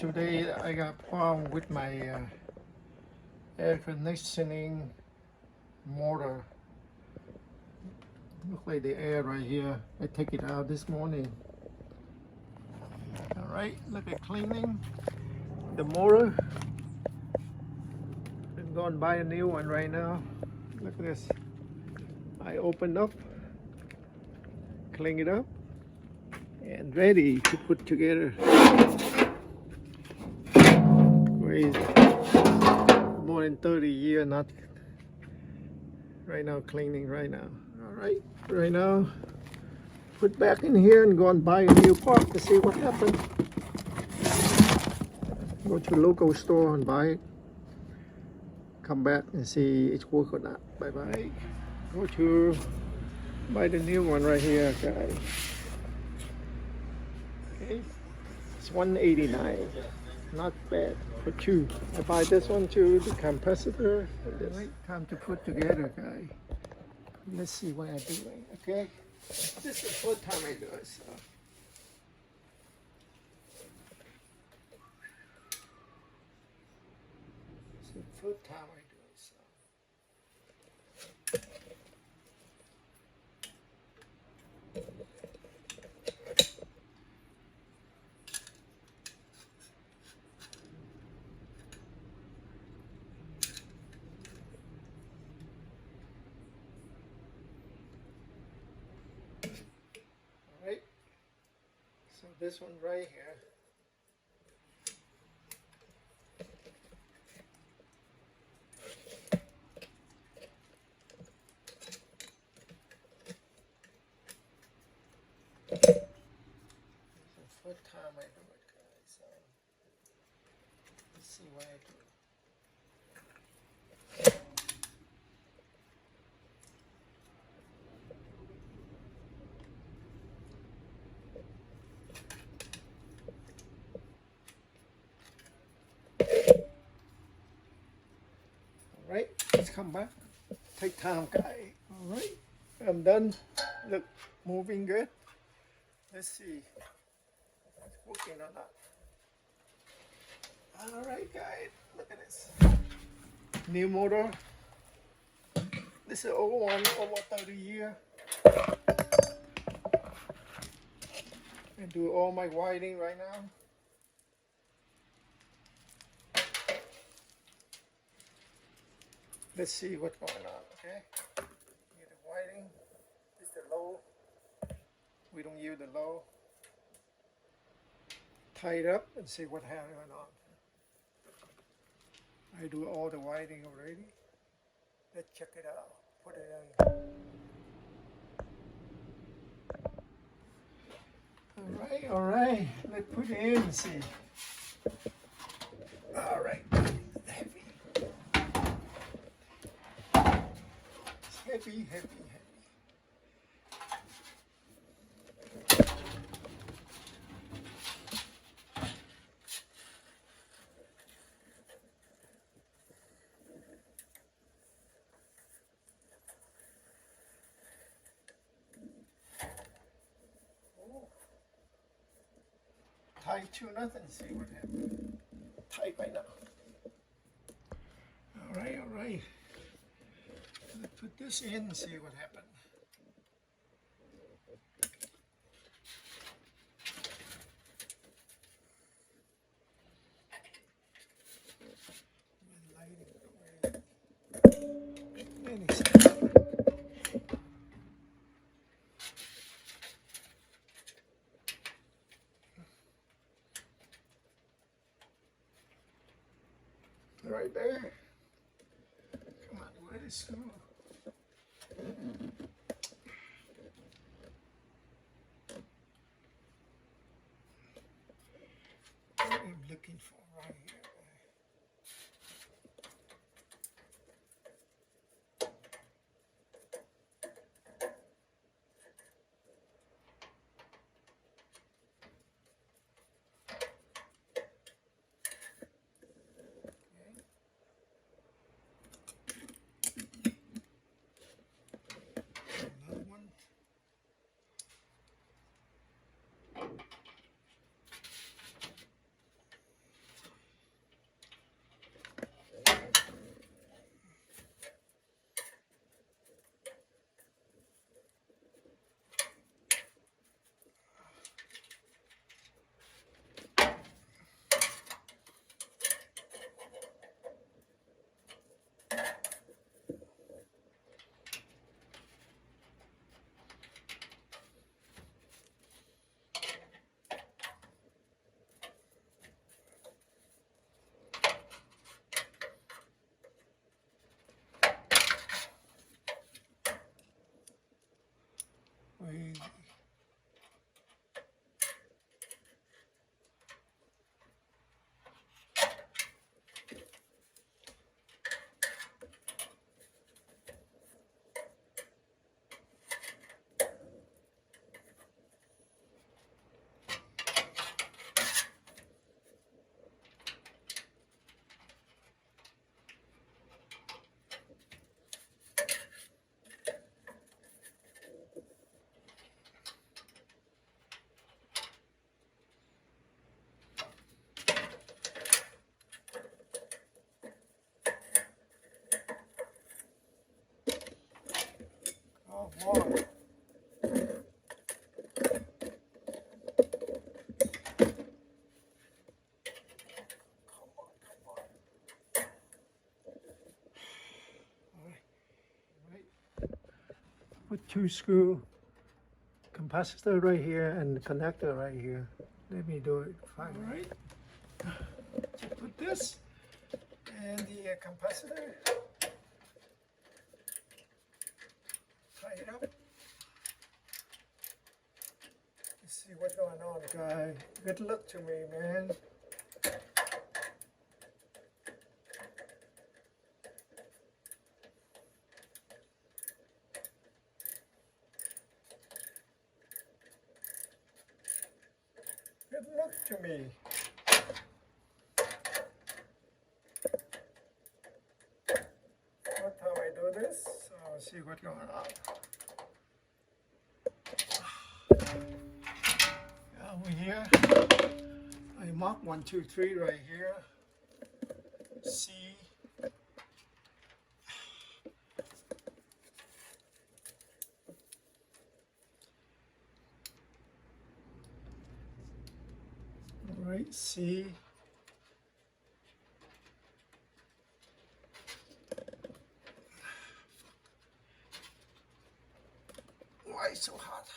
Today I got problem with my air conditioning motor. Look like the air right here. I take it out this morning. All right, look at cleaning the motor. I'm going to buy a new one right now. Look at this. I opened up, clean it up, and ready to put together. Crazy. More than 30 years, not right now, cleaning right now. All right now, put back in here and go and buy a new part to see what happens. Go to the local store and buy it. Come back and see it's work or not. Bye bye. Go to buy the new one right here, guys. Okay, it's $189. Not bad for two. I buy this one too, the capacitor. Right, time to put together, guys. Let's see what I'm doing. Okay, this is the first time I do it. So. It's the first time I do it. So. Alright, so this one right here. It's the first time I do it, guys. So let's see what I do. Alright, let's come back. Take time, guys. Alright, I'm done. Look, moving good. Let's see. It's working or not. Alright, guys, look at this. New motor. This is an old one, over 30 years. I do all my wiring right now. Let's see what's going on, okay? Get the wiring. This is the low. We don't use the low. Tie it up and see what happened on. I do all the wiring already. Let's check it out. Put it in. All right. Let's put it in and see. All right. Heavy. It's heavy. Tie 2-0, see what happens. Tight right now. All right. Let's put this in and see what happens. Right there. Come on, where is it? What I'm looking for right here. Oh, more. Put two screw capacitor right here and the connector right here. Let me do it finally. All right. Put this and the capacitor. Tie it up. Let's see what's going on, guy. Good luck to me, man. Good luck to me. What time I do this? I'll see what's going on. Over here, I mark 1, 2, 3 right here. C. All right, C. Why is it so hot?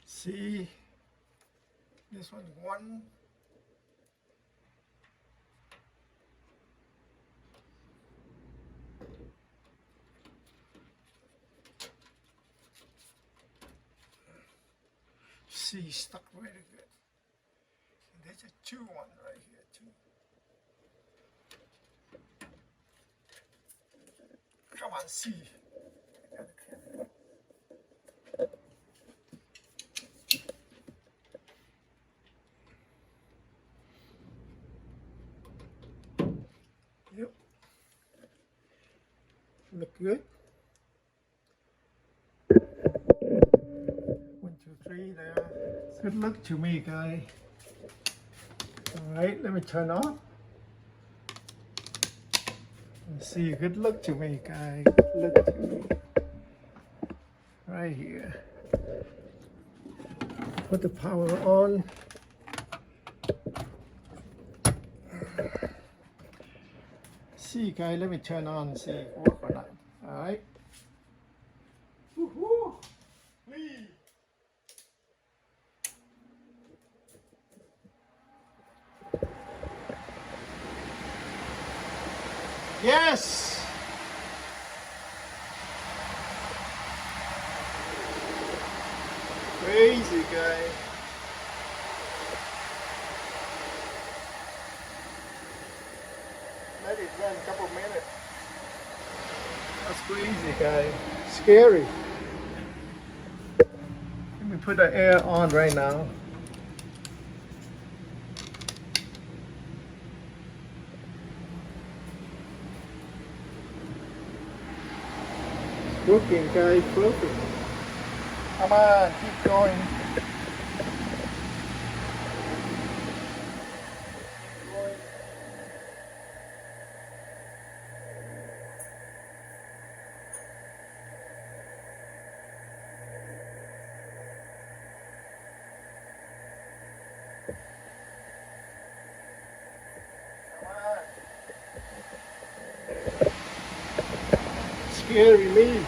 C. This one's 1. C stuck really good. And there's a 2 one right here too. Come on, C. Yep. Look good. 1, 2, 3 there. Good luck to me, guy. All right, let me turn off. Let's see, good luck to me, guy. Good luck to me. Right here. Put the power on. See, guy, let me turn on and see if it works or not. All right. Woohoo! Whee! Yes! Crazy guy. Let it run a couple minutes. That's crazy guy. Scary. Let me put the air on right now. Working, guys, perfect. Come on, keep going. Come on. Scary me.